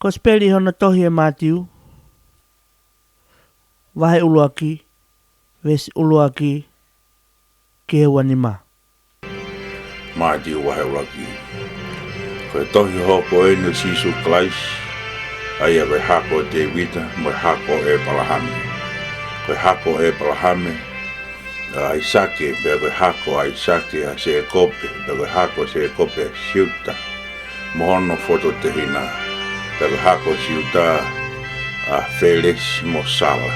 Ko speli hona tohi e mātiu. Wahe uluaki, wesi uluaki, ki he wani mā. Mātiu wahe uluaki. Ko e tohi hoko e no sisu klais, ai e hako te wita, mo hako e palahame. Ko e hako e palahame, ai sake, pe hako ai sake a se kope, pe hako se kope siuta. Mohono foto te hina, pe hako siuta a Felix Mosala.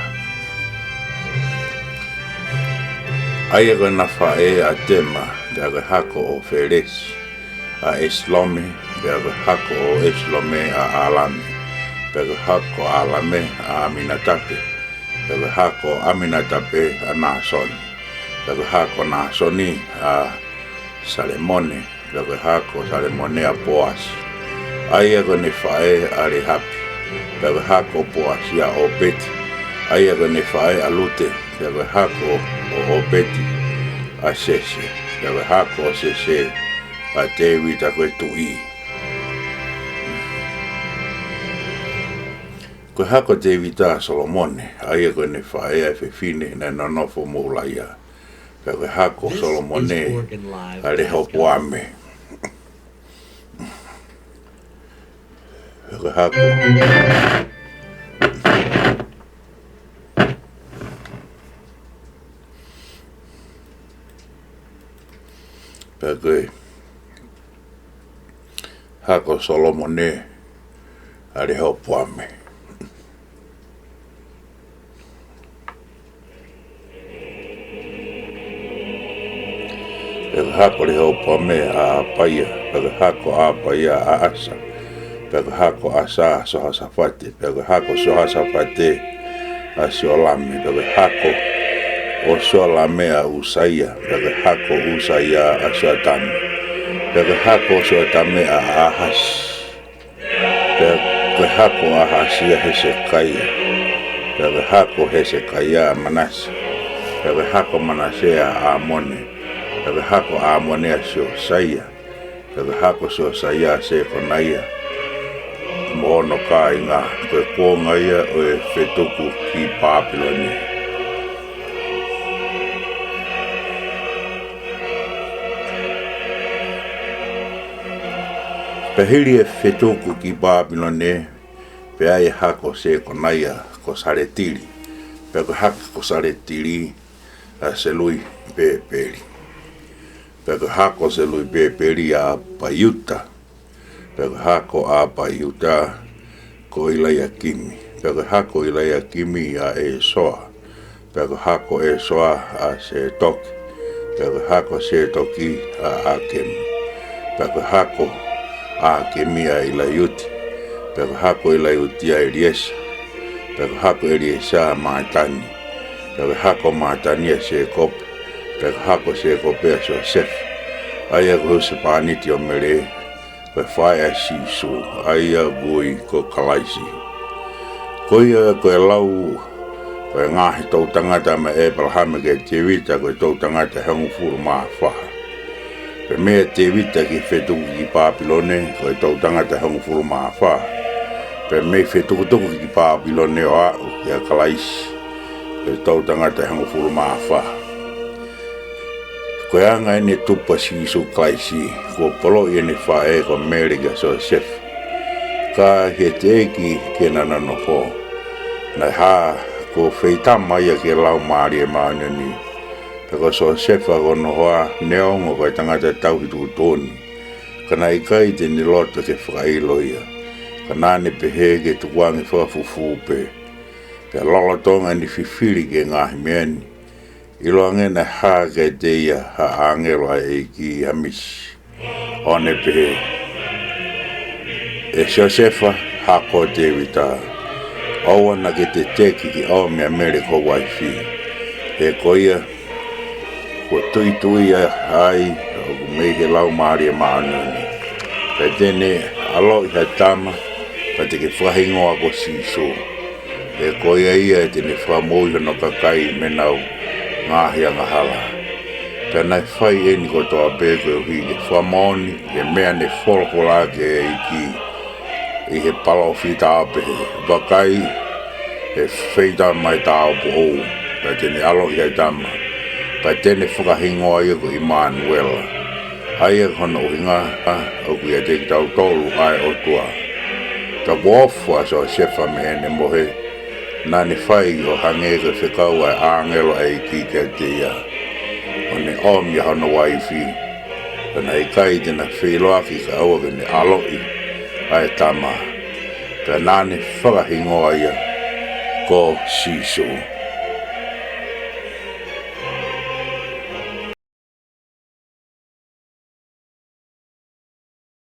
Ai e na fae a tema, pe hako o Felix a Eslome, pe hako o Eslome a Alame, pe hako Alame a Aminatape, pe hako Aminatape a Nasoni. Pego hako Nasoni a Salemone, pego hako Salemone a Boas. Ai ego ne fae a Rehapi, pego hako Boas a Obeti. Ai ego ne fae a Lute, pego hako o Obeti a Sese, pego hako Sese a David a koe tui. Koe hako David a Solomone, ai ego ne fae a Fefine na nanofo moulaia. Pego hako Solomone a le hopo ame. Pego hako. Pego hako Solomone a le hopo ame. Pego hako le hopo me a paia, pego hako a paia a asa, pego hako asa soha safate, pego hako soha safate a siolame, pego hako o siolame a Usaia, pego hako Usaia a Soatame, pego hako Soatame a Ahas, pego hako Ahasia Hezekia, pego hako Hezekia a Manase, pego hako Manase a Amone, pego hako Amone a Sosaia, pego hako Sosaia a Sekonaia, mono ka inga, koe kōnga ia o e whetuku ki Papiloni. Pehiri e whetuku ki Papiloni, pe ai hako Sekonaia ko Saretiri, pego hako ko Saretiri a Selui Peperi. Pego hako Selui Peperi a Paiuta, pego hako a Paiuta ko Ilaia Kimi, pego hako Ilaia Kimi a Esoa, pego hako Esoa a Setoki, pego hako Setoki a Akemi, pego hako Akemi a Ilaiuti, pego hako Ilaiuti a Eliesa, pego hako Eliesa a Matani, pego hako Matani a Sekope, pego hako Sekope a Joseph. Aia ko se paniti o mere, koe whae a sisu, aia vui ko kalaisi. Koia koe lau, koe ngahi tau tangata me Abraham ke te vita, koe tau tangata hangu furu maa whaha. Pe mea te vita ki whetuku ki Papilone, koe tau tangata hangu furu maa whaha. Pe mea whetuku ki Papilone o au ki a kalaisi, koe tau tangata hangu furu maa whaha. Koe anga ene tupa sisu klaisi, ko polo ene whae ko Meriga Joseph. Ka he te eki ke nanano fo. Nai ha ko wheitama ia ke lau maari e maanani. Peko Joseph a kono hoa neongo kai tangata tauhitu toni. Kana ikai te ni loto ke whakailo ia. Ka nane pehe ke tukuangi whafufu pe. Pe lolotonga ni whiwhiri ke ngahi meani. Ilo angena ha ke te ia ha angelo e ki amisi. One pehe. E Josefa hako te wita. Owa na ke te teki ki au me Ameriko waifi. E koia. Ko tui ai. O mehe lau maari e maanani. Pe tene alo i hatama. Pa te ke whahingoa ko siso. E koia ia e tene whamoi no kakai menau. Ngahi anga hala. Pena whai e ni kotoa bego e hui e whamoni e mea ne wholkola ke e iki I he palo fita pe wakai e feita mai tau po o pa tene alo i tama pa tene whakahingoa i ko Emmanuel ai e kono inga o ku ia te tau tolu ai o tua ta wofu aso shefa me ene mohe nani fai o hangega whekau ai angelo ai ki te te ia o ne omi hana waifi na i kai tena wheloaki ka aua ke ne aloi ai tama ka nane whakahingoa ia ko siso.